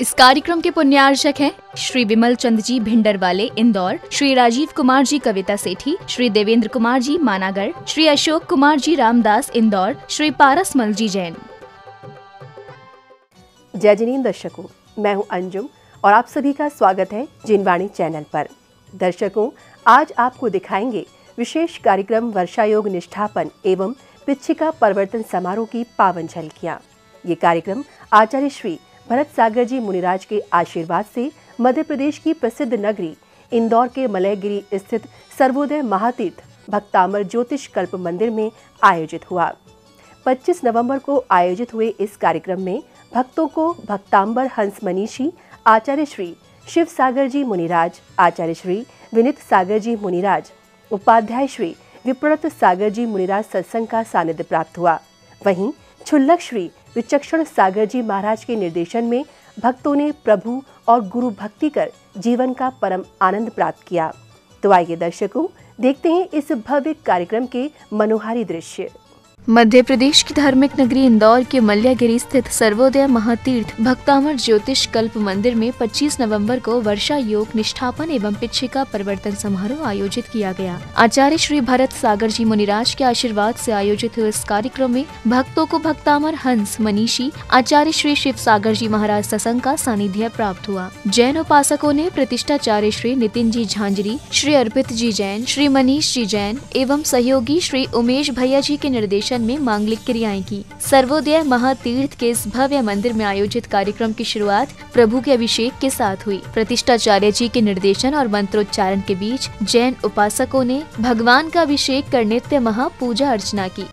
इस कार्यक्रम के पुण्यार्चक हैं श्री विमल चंद जी भिंडरवाले इंदौर, श्री राजीव कुमार जी कविता सेठी, श्री देवेंद्र कुमार जी मानागढ़, श्री अशोक कुमार जी रामदास इंदौर, श्री पारसमल जी जैन। जय जनीन दर्शकों, मैं हूं अंजुम और आप सभी का स्वागत है जिनवाणी चैनल पर। दर्शकों, आज आपको दिखाएंगे विशेष कार्यक्रम वर्षा योग निष्ठापन एवं पिच्छिका परिवर्तन समारोह की पावन झलकियां। ये कार्यक्रम आचार्य श्री भरत सागर जी मुनिराज के आशीर्वाद से मध्य प्रदेश की प्रसिद्ध नगरी इंदौर के मलयगिरी स्थित सर्वोदय महातीर्थ भक्तामर ज्योतिष कल्प मंदिर में आयोजित हुआ। 25 नवंबर को आयोजित हुए इस कार्यक्रम में भक्तों को भक्तांबर हंस मनीषी आचार्य श्री शिव सागर जी मुनिराज, आचार्य श्री विनीत सागर जी मुनिराज, उपाध्याय श्री विप्रत सागर जी मुनिराज सत्संग का सानिध्य प्राप्त हुआ। वहीं छुल्लक श्री विचक्षण सागर जी महाराज के निर्देशन में भक्तों ने प्रभु और गुरु भक्ति कर जीवन का परम आनंद प्राप्त किया। तो आइए दर्शकों, देखते हैं इस भव्य कार्यक्रम के मनोहारी दृश्य। मध्य प्रदेश की धार्मिक नगरी इंदौर के मलयगिरी स्थित सर्वोदय महातीर्थ भक्तामर ज्योतिष कल्प मंदिर में 25 नवंबर को वर्षा योग निष्ठापन एवं पिच्छिका परिवर्तन समारोह आयोजित किया गया। आचार्य श्री भरत सागर जी मुनिराज के आशीर्वाद से आयोजित हुए इस कार्यक्रम में भक्तों को भक्तामर हंस मनीषी आचार्य श्री शिव सागर जी महाराज सत्संग का सानिध्य प्राप्त हुआ। जैन उपासकों ने प्रतिष्ठाचार्य श्री नितिन जी झांझरी, श्री अर्पित जी जैन, श्री मनीष जी जैन एवं सहयोगी श्री उमेश भैया जी के निर्देशन में मांगलिक क्रियाएं की। सर्वोदय महातीर्थ के इस भव्य मंदिर में आयोजित कार्यक्रम की शुरुआत प्रभु के अभिषेक के साथ हुई। प्रतिष्ठाचार्य जी के निर्देशन और मंत्रोच्चारण के बीच जैन उपासकों ने भगवान का अभिषेक कर नित्य महापूजा अर्चना की।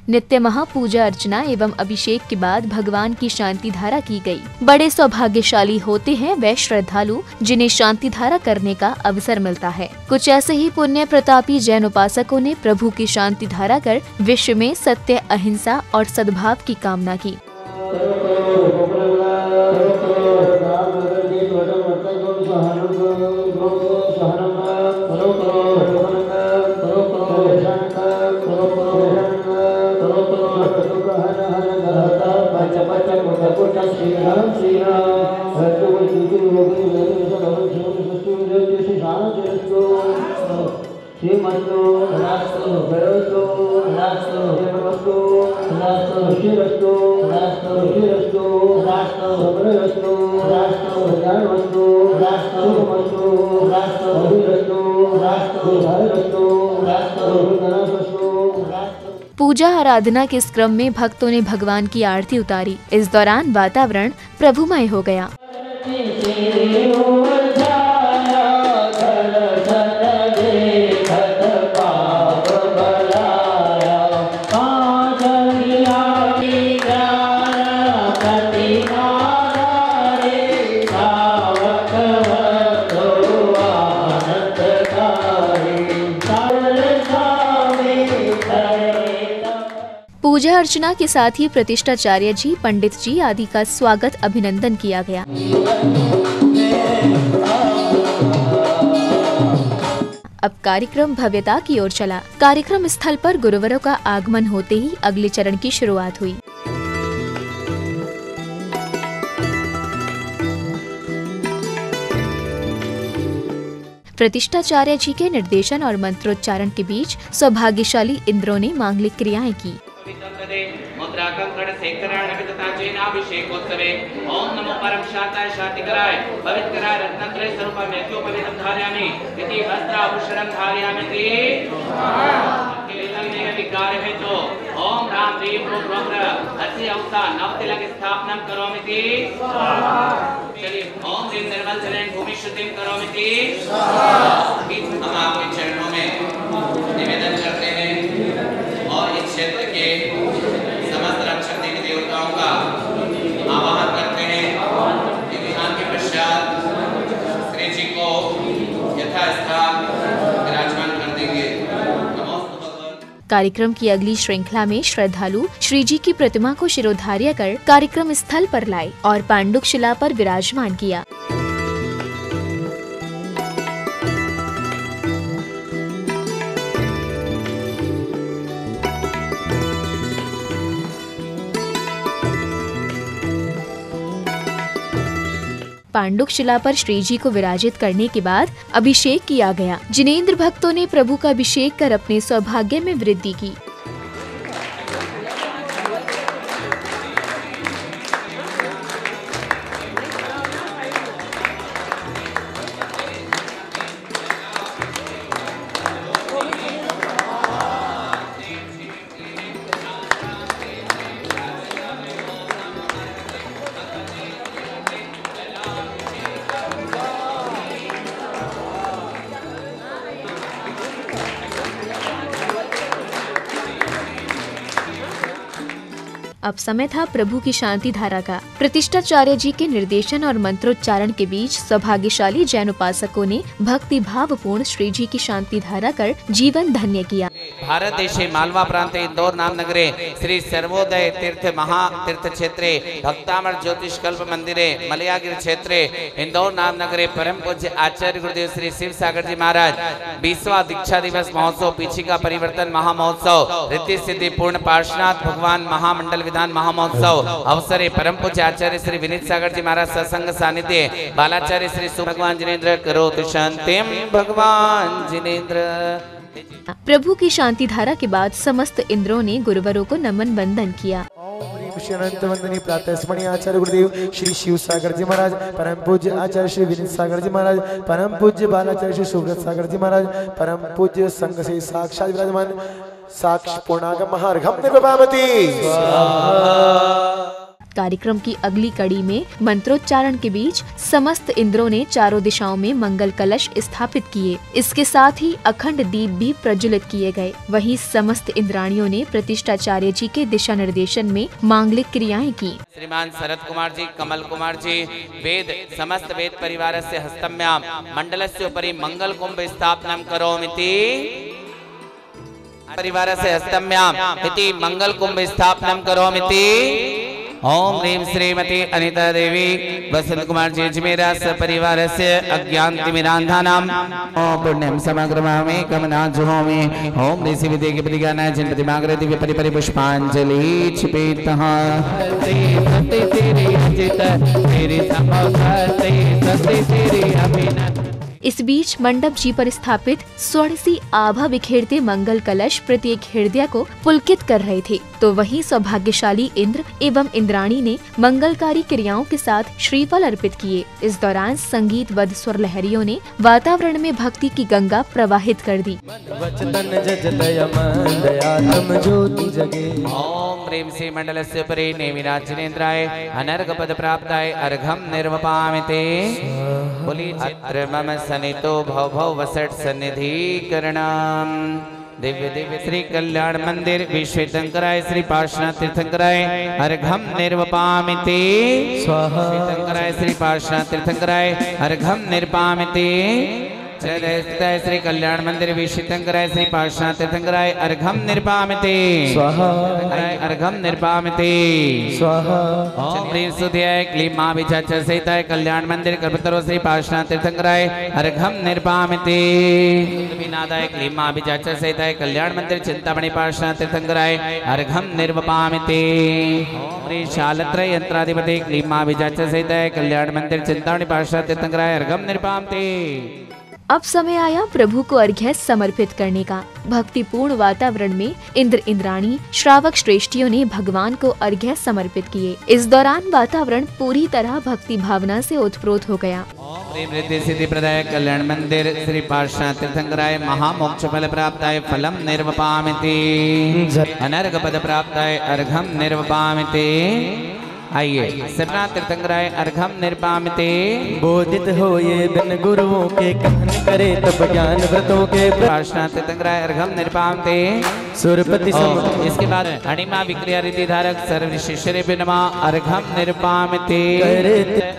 नित्य महापूजा अर्चना एवं अभिषेक के बाद भगवान की शांति धारा की गई। बड़े सौभाग्यशाली होते हैं वे श्रद्धालु जिन्हें शांति धारा करने का अवसर मिलता है। कुछ ऐसे ही पुण्य प्रतापी जैन उपासकों ने प्रभु की शांति धारा कर विश्व में सत्य, अहिंसा और सद्भाव की कामना की। पूजा आराधना के इस क्रम में भक्तों ने भगवान की आरती उतारी। इस दौरान वातावरण प्रभुमय हो गया। पूजा अर्चना के साथ ही प्रतिष्ठाचार्य जी, पंडित जी आदि का स्वागत अभिनंदन किया गया। अब कार्यक्रम भव्यता की ओर चला। कार्यक्रम स्थल पर गुरुवरों का आगमन होते ही अगले चरण की शुरुआत हुई। प्रतिष्ठाचार्य जी के निर्देशन और मंत्रोच्चारण के बीच सौभाग्यशाली इंद्रों ने मांगलिक क्रियाएं की। ओम नमो परम शांताय शांतिकराय पवित्रकराय रत्नत्रय स्वरूपा मेत्योपवितं धारयामि इति वस्त्राभूषणं धारयामि विकार है तो ओम राम ह्रीं क्रों ब्रह्म अस्य अवसा नवतिलक स्थापनम करोमिति चलिए ओम ह्रीं निर्मल जलेन भूमि शुद्धिं करोमिति हम आपके चरणों में निवेदन करते हैं और इस क्षेत्र के समस्त रक्षक देवी देवताओं का आवाहन करते हैं। विधान के पश्चात श्री जी को यथास्थान विराजमान कर देंगे। कार्यक्रम की अगली श्रृंखला में श्रद्धालु श्री जी की प्रतिमा को शिरोधार्य कर कार्यक्रम स्थल पर लाए और पांडुक शिला पर विराजमान किया। पांडुक शिला पर श्री जी को विराजित करने के बाद अभिषेक किया गया। जिनेंद्र भक्तों ने प्रभु का अभिषेक कर अपने सौभाग्य में वृद्धि की। अब समय था प्रभु की शांति धारा का। प्रतिष्ठाचार्य जी के निर्देशन और मंत्रोच्चारण के बीच सौभाग्यशाली जैन उपासकों ने भक्ति भाव पूर्ण श्री जी की शांति धारा कर जीवन धन्य किया। भारत देशे मालवा प्रांते इंदौर नाम नगरे श्री सर्वोदय तीर्थ महातीर्थ क्षेत्रे भक्तामर ज्योतिष्कल्प मंदिरे मलयागिर क्षेत्रे इंदौर नाम नगरे परम पूज्य आचार्य गुरुदेव श्री शिव सागर जी महाराज 20वां दीक्षा दिवस महोत्सव पीछिका परिवर्तन महामहोत्सव रिद्धि सिद्धि पूर्ण पार्श्वनाथ भगवान महामंडल विधान महामहोत्सव अवसरे परम पूज्य आचार्य श्री विनीत सागर जी महाराज सत्संग सानिध्य बालाचार्य श्री भगवान जिनेन्द्र करोतु शांतिम भगवान जिनेन्द्र। प्रभु की शांति धारा के बाद समस्त इंद्रों ने गुरुवरों को नमन बंदन किया। अनंत वंदनीय प्रातः स्मरणीय आचार्य गुरुदेव श्री शिव सागर जी महाराज, परम पूज्य आचार्य श्री विनीत सागर जी महाराज, परम पूज्य बालाचार्य श्री सुब्रत सागर जी महाराज, परम पूज्य संघ से साक्षात विराजमान साक्ष पूर्णागम महार्घम निर्वपामति। कार्यक्रम की अगली कड़ी में मंत्रोच्चारण के बीच समस्त इंद्रों ने चारों दिशाओं में मंगल कलश स्थापित किए। इसके साथ ही अखंड दीप भी प्रज्वलित किए गए। वहीं समस्त इंद्राणियों ने प्रतिष्ठाचार्य जी के दिशा निर्देशन में मांगलिक क्रियाएं की। श्रीमान शरद कुमार जी, कमल कुमार जी वेद समस्त वेद परिवारस्य हस्तम्याम मंडलस्य उपरि मंगल कुंभ स्थापनम करोमिति परिवारस्य हस्तम्याम इति मंगल कुंभ स्थापनम करोमिति। ओम ह्रीं श्रीमती अनिता देवी वसंत कुमार जी अजमेरा सपरिवार से अज्ञानतिमिरान्धानाम ओम पुण्यम समग्रमामि कमनाजुहोमि ओम ऋषि विद्या के प्रतिज्ञाना जिनपति मागरे दिव्य परिपरि पुष्पांजलि छिपेतः सत्य तेरे अजित तेरे समोसते सत्य तेरे अभिनत। इस बीच मंडप जी पर स्थापित स्वर्ण सी आभा बिखेरते मंगल कलश प्रत्येक हृदय को पुलकित कर रहे थे। तो वहीं सौभाग्यशाली इंद्र एवं इंद्राणी ने मंगलकारी क्रियाओं के साथ श्रीफल अर्पित किए। इस दौरान संगीत बद्ध स्वर लहरियों ने वातावरण में भक्ति की गंगा प्रवाहित कर दी। ओम ह्रीं श्री मंडलस्य उपरि नेमिराज जिनेन्द्राय अनर्घ पद प्राप्ताय अर्घम निर्वपामिते। बोली अत्र मम सनितो भव भव वसट सन्निधिकरणम। दिव्य दिव्य श्री कल्याण मंदिर विश्वेशंकराय श्री पार्श्वनाथ तीर्थंकराय अर्घम निर्वपामिते स्वाहा। तीर्थंकराय श्री पार्श्वनाथ तीर्थंकराय अर्घम निर्पामिते। श्री कल्याण मंदिर विश्वेशंकराय श्री पार्श्वनाथ तीर्थंकराय अर्घम निर्पामिते स्वाहा। अर्घम निर्पामिते स्वाहा। ओम ह्रीं सुध्याय क्लीं मां विचाचर सहिताय कल्याण मंदिर कल्पतरो श्री पार्श्वनाथ तीर्थंकराय अर्घम निर्पामिते। विनादाय क्लीं मां विचाचर सहिताय कल्याण मंदिर चिंतामणि पार्श्वनाथ तीर्थंकराय अर्घम निर्वपामिते। ओम ह्रीं शालत्रय यंत्राधिपति क्लीं मां विचाचर सहिताय कल्याण मंदिर चिंतामणि पार्श्वनाथ तीर्थंकराय अर्घम निर्पामिते। अब समय आया प्रभु को अर्घ्य समर्पित करने का। भक्तिपूर्ण वातावरण में इंद्र इंद्राणी श्रावक श्रेष्ठियों ने भगवान को अर्घ्य समर्पित किए। इस दौरान वातावरण पूरी तरह भक्ति भावना से ओतप्रोत हो गया। प्रेम रिद्धि सिद्धि प्रदायक कल्याण मंदिर श्री पार्श्व तीर्थंकराय महामोक्ष फल प्राप्ताय फलम निर्वपामिति अनर्घ पद प्राप्ताय अर्घम निर्वपामिति। आइए सरनाथ तीर्थंकराय अर्घम निर्पामिते। बोधित हो ये बिन गुरुओं के कथन करे तब ज्ञान व्रतों के पार्श्वनाथ तीर्थंकराय अर्घम निर्पामिते। सुरपति इसके बाद अणिमा विक्रिया रिद्धि धारक सर्व शिष्य बिनमा अर्घम निर्पामिते।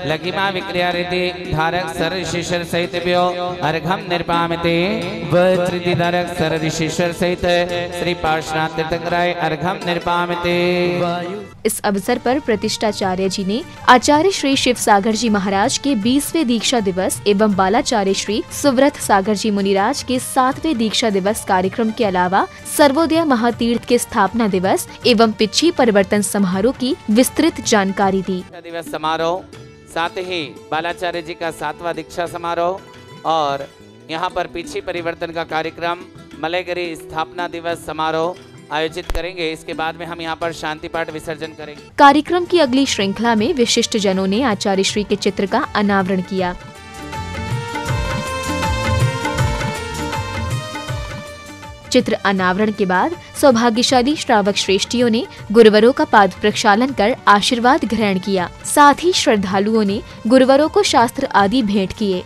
लघिमा विक्रिया रिद्धि धारक सर्व शिष्य सहित व्यो अर्घम निर्पामिते। रिद्धि धारक सर्व शिष्य सहित श्री पार्श्वनाथ तीर्थंकराय अर्घम निर्पामिते। इस अवसर पर प्रतिष्ठाचार्य जी ने आचार्य श्री शिव सागर जी महाराज के 20वें दीक्षा दिवस एवं बालाचार्य श्री सुव्रत सागर जी मुनिराज के 7वें दीक्षा दिवस कार्यक्रम के अलावा सर्वोदय महातीर्थ के स्थापना दिवस एवं पिछी परिवर्तन समारोह की विस्तृत जानकारी दी। दिवस समारोह, साथ ही बालाचार्य जी का 7वां दीक्षा समारोह और यहाँ पर पिछी परिवर्तन का कार्यक्रम मलयगिरी स्थापना दिवस समारोह आयोजित करेंगे। इसके बाद में हम यहाँ पर शांति पाठ विसर्जन करेंगे। कार्यक्रम की अगली श्रृंखला में विशिष्ट जनों ने आचार्य श्री के चित्र का अनावरण किया। चित्र अनावरण के बाद सौभाग्यशाली श्रावक श्रेष्ठियों ने गुरुवरों का पाद प्रक्षालन कर आशीर्वाद ग्रहण किया। साथ ही श्रद्धालुओं ने गुरुवरों को शास्त्र आदि भेंट किए।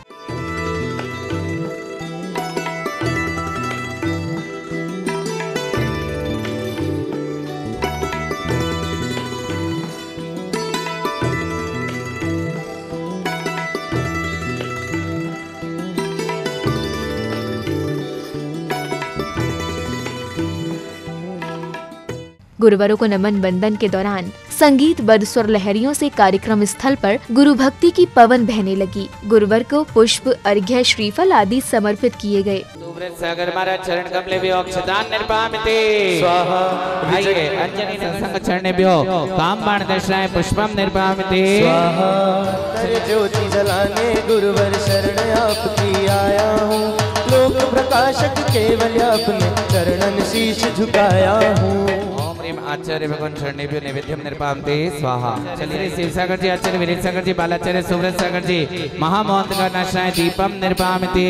गुरुवरों को नमन बंदन के दौरान संगीत बद्ध स्वर लहरियों से कार्यक्रम स्थल पर गुरु भक्ति की पवन बहने लगी। गुरुवर को पुष्प, अर्घ्य, श्रीफल आदि समर्पित किए गए। सागर महाराज चरण कमले भी अक्षदान निर्पामिते स्वाहा। आइए अंजनी संसंग चरण भी काम बाण दर्शनाय पुष्पम निर्पामिते स्वाहा। ज्योति जलाने गुरुवर शरण आपकी आया हूँ, लोक प्रकाशक केवल अपने चरणन शीश झुकाया हूँ। आचार्य भगवान शरणेभ्यो नैवेद्यम निर्पामते स्वाहा। चलिए शिव सागर जी, आचार्य वीरेंद्र सागर जी, बालाचार्य सुव्रत सागर जी महामोहंत का नाशनाय दीपम निर्पामते।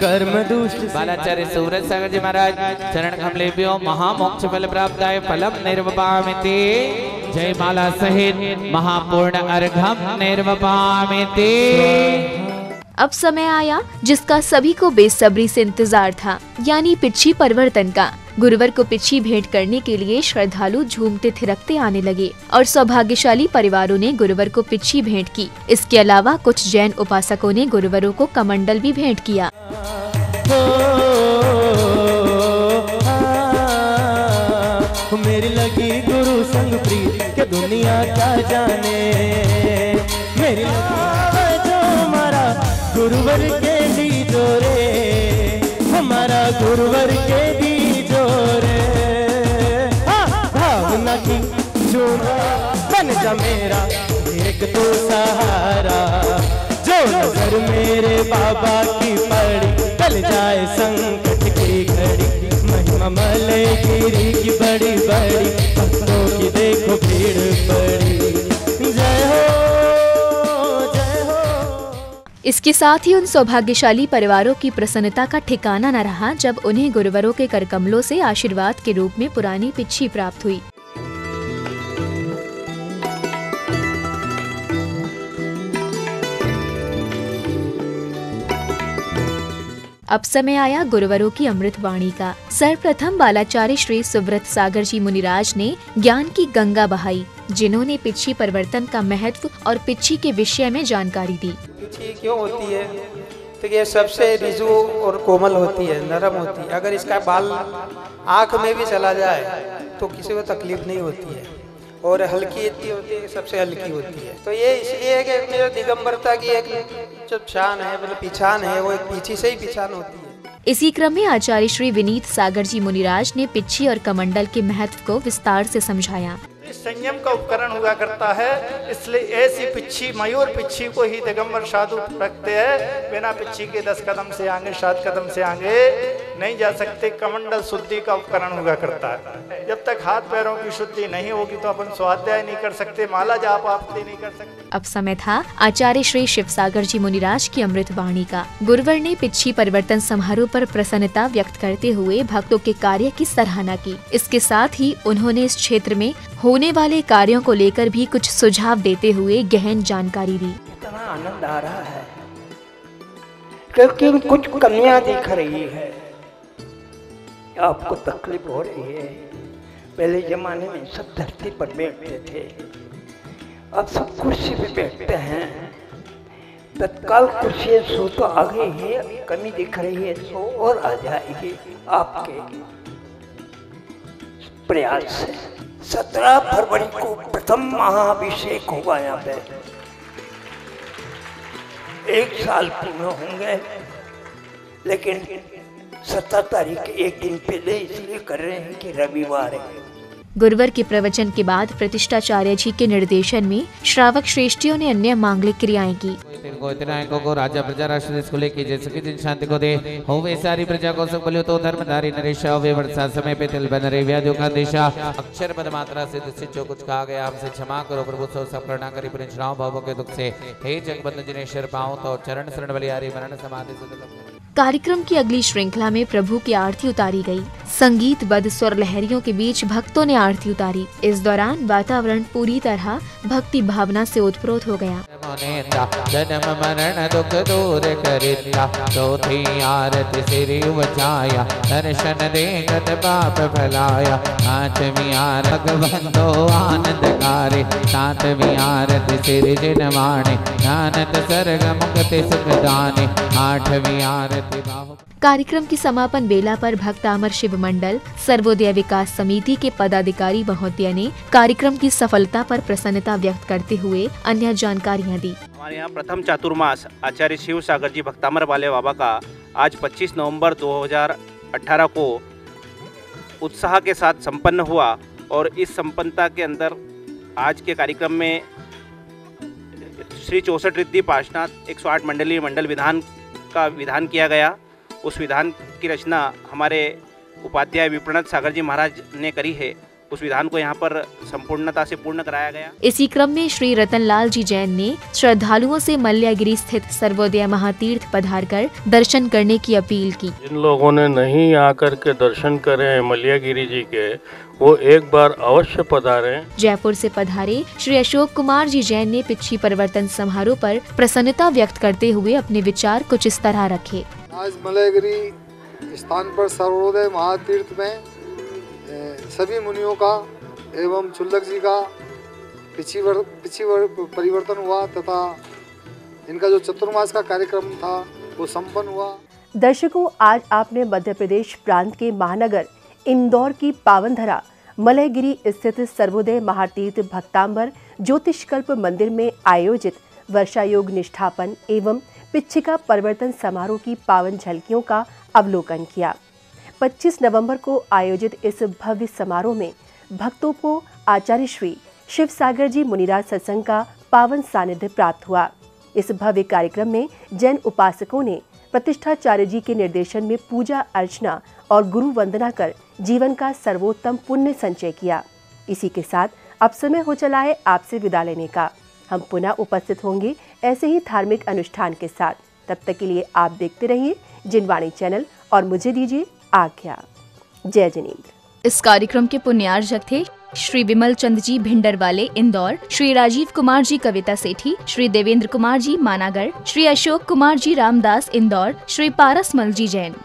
कर्म दुष्ट बालाचार्य सुव्रत सागर जी महाराज चरण कमलेभ्यो महामोक्ष फल प्राप्ताय फलम निर्वपामिते। जय माला सहित महापूर्ण अर्घम निर्वपामिते। अब समय आया जिसका सभी को बेसब्री से इंतजार था, यानी पिछी परिवर्तन का। गुरुवर को पिछी भेंट करने के लिए श्रद्धालु झूमते थिरकते आने लगे और सौभाग्यशाली परिवारों ने गुरुवर को पिछी भेंट की। इसके अलावा कुछ जैन उपासकों ने गुरुवरों को कमंडल भी भेंट किया। मेरी लगी गुरु संग प्रीत के दुनिया क्या जाने, मेरी गुरुवर के दी जोरे, हमारा गुरुवर के दी जोरे। भावना की चूना बन जा मेरा एक तो सहारा, जो नजर मेरे बाबा की पड़ी टल जाए संकट की घड़ी। महिमा मलयगिरी की बड़ी बड़ी, भक्तों की देखो भीड़ पड़ी। जय हो। इसके साथ ही उन सौभाग्यशाली परिवारों की प्रसन्नता का ठिकाना न रहा जब उन्हें गुरुवरों के करकमलों से आशीर्वाद के रूप में पुरानी पिछी प्राप्त हुई। अब समय आया गुरुवरों की अमृत वाणी का। सर्वप्रथम बालाचार्य श्री सुव्रत सागर जी मुनिराज ने ज्ञान की गंगा बहाई, जिन्होंने पिछी परिवर्तन का महत्व और पिछी के विषय में जानकारी दी। पिछी क्यों होती है? तो ये सबसे रिजु और कोमल होती है, नरम होती है। अगर इसका बाल आँख में भी चला जाए तो किसी को तकलीफ नहीं होती है, और हल्की इतनी होती है, सबसे हल्की होती है। तो ये इसलिए है कि जो दिगंबरता की एक जो शान है, मतलब पहचान है, वो एक पीछी से ही पहचान होती है। इसी क्रम में आचार्य श्री विनीत सागर जी मुनिराज ने पिछी और कमंडल के महत्व को विस्तार से समझाया। संयम का उपकरण हुआ करता है, इसलिए ऐसी पिच्छी, मयूर पिच्छी को ही दिगंबर साधु रखते हैं। बिना पिच्छी के 10 कदम से आगे, 7 कदम से आगे नहीं जा सकते। कमंडल शुद्धि का उपकरण हुआ करता है। जब तक हाथ पैरों की शुद्धि नहीं होगी तो अपन स्वाध्याय नहीं कर सकते, माला जाप आरती नहीं कर सकते। अब समय था आचार्य श्री शिवसागर जी मुनिराज की अमृत वाणी का। गुरुवर ने पिच्छी परिवर्तन समारोह पर प्रसन्नता व्यक्त करते हुए भक्तों के कार्य की सराहना की। इसके साथ ही उन्होंने इस क्षेत्र में होने वाले कार्यों को लेकर भी कुछ सुझाव देते हुए गहन जानकारी दी। इतना आनंद आ रहा है क्योंकि कुछ कमियां दिख रही है, आपको तकलीफ हो रही है। पहले जमाने में सब धरती पर बैठते थे, अब सब कुर्सी पे बैठते हैं। तत्काल कुर्सी सो तो आ गई है, अभी कमी दिख रही है, सो और आ जाएगी आपके प्रयास से। 17 फरवरी को प्रथम महाअभिषेक होगा यहाँ पे। 1 साल पूर्ण होंगे, लेकिन 17 तारीख एक दिन पहले इसलिए कर रहे हैं कि रविवार है। गुरुवर के प्रवचन के बाद प्रतिष्ठाचार्य जी के निर्देशन में श्रावक श्रेष्ठियों ने अन्य मांगलिक क्रियाएं की। को राजा प्रजा राष्ट्र देश को लेके जैसे कि जिन शांति को दे हो वे सारी प्रजा को सुख बलियो तो धर्मधारी नरेश वे वर्षा समय पे तिल बन रहे व्याधियों का देशा अक्षर पद मात्रा से दूषित जो कुछ कहा गया हमसे क्षमा करो प्रभु सो सब करना करी पुनिश्राव भावों के दुख से हे जगबंधु जिनेश्वर पाओ तो चरण शरण बलिहारी मरण समाधि से। कार्यक्रम की अगली श्रृंखला में प्रभु की आरती उतारी गई। संगीत बद्ध स्वर लहरियों के बीच भक्तों ने आरती उतारी। इस दौरान वातावरण पूरी तरह भक्ति भावना से ओतप्रोत हो गया। जन्म मरण दुख दूर करिता चौथी आरती सिरि बचाया दर्शन दे गत पाप भलाया। पांचवी आरती भगवंतो आनंदकारी सातवीं आरती सिरि जिनवाणे ज्ञानत सर्ग मुक्ति सुख दाने। आठवीं आरती कार्यक्रम की समापन बेला पर भक्त अमर शिव मंडल सर्वोदय विकास समिति के पदाधिकारी महोदय ने कार्यक्रम की सफलता पर प्रसन्नता व्यक्त करते हुए अन्य जानकारियां दी। हमारे यहाँ प्रथम चातुर्मास आचार्य शिव सागर जी भक्तामर वाले बाबा का आज 25 नवंबर 2018 को उत्साह के साथ संपन्न हुआ और इस संपन्नता के अंदर आज के कार्यक्रम में श्री 64 रिद्धि पार्श्वनाथ 108 मंडलीय मंडल विधान का विधान किया गया। उस विधान की रचना हमारे उपाध्याय विप्रणत सागर जी महाराज ने करी है। उस विधान को यहाँ पर संपूर्णता से पूर्ण कराया गया। इसी क्रम में श्री रतनलाल जी जैन ने श्रद्धालुओं से मल्यागिरी स्थित सर्वोदय महातीर्थ पधारकर दर्शन करने की अपील की। जिन लोगों ने नहीं आकर के दर्शन करे मल्यागिरी जी के, वो एक बार अवश्य पधारें। जयपुर से पधारे श्री अशोक कुमार जी जैन ने पिच्छी परिवर्तन समारोह पर प्रसन्नता व्यक्त करते हुए अपने विचार कुछ इस तरह रखे। आज मल्यागिरी स्थान पर सर्वोदय महातीर्थ में सभी मुनियों का एवं चुल्लक जी का पिछी परिवर्तन हुआ तथा इनका जो चतुर्मास का कार्यक्रम था वो संपन्न हुआ। दर्शकों, आज आपने मध्य प्रदेश प्रांत के महानगर इंदौर की पावन धरा मलयगिरी स्थित सर्वोदय महातीर्थ भक्तांबर ज्योतिषकल्प मंदिर में आयोजित वर्षा योग निष्ठापन एवं पिच्छिका परिवर्तन समारोह की पावन झलकियों का अवलोकन किया। 25 नवंबर को आयोजित इस भव्य समारोह में भक्तों को आचार्य श्री शिव सागर जी मुनिराज सत्संग का पावन सानिध्य प्राप्त हुआ। इस भव्य कार्यक्रम में जैन उपासकों ने प्रतिष्ठाचार्य जी के निर्देशन में पूजा अर्चना और गुरु वंदना कर जीवन का सर्वोत्तम पुण्य संचय किया। इसी के साथ अब समय हो चला है आपसे विदा लेने का। हम पुनः उपस्थित होंगे ऐसे ही धार्मिक अनुष्ठान के साथ। तब तक के लिए आप देखते रहिए जिनवाणी चैनल और मुझे दीजिए आज्ञा। जय जिनेंद्र। इस कार्यक्रम के पुण्यार्जक थे श्री विमल चंद जी भिंडरवाले इंदौर, श्री राजीव कुमार जी कविता सेठी, श्री देवेंद्र कुमार जी मानागढ़, श्री अशोक कुमार जी रामदास इंदौर, श्री पारस मल जी जैन।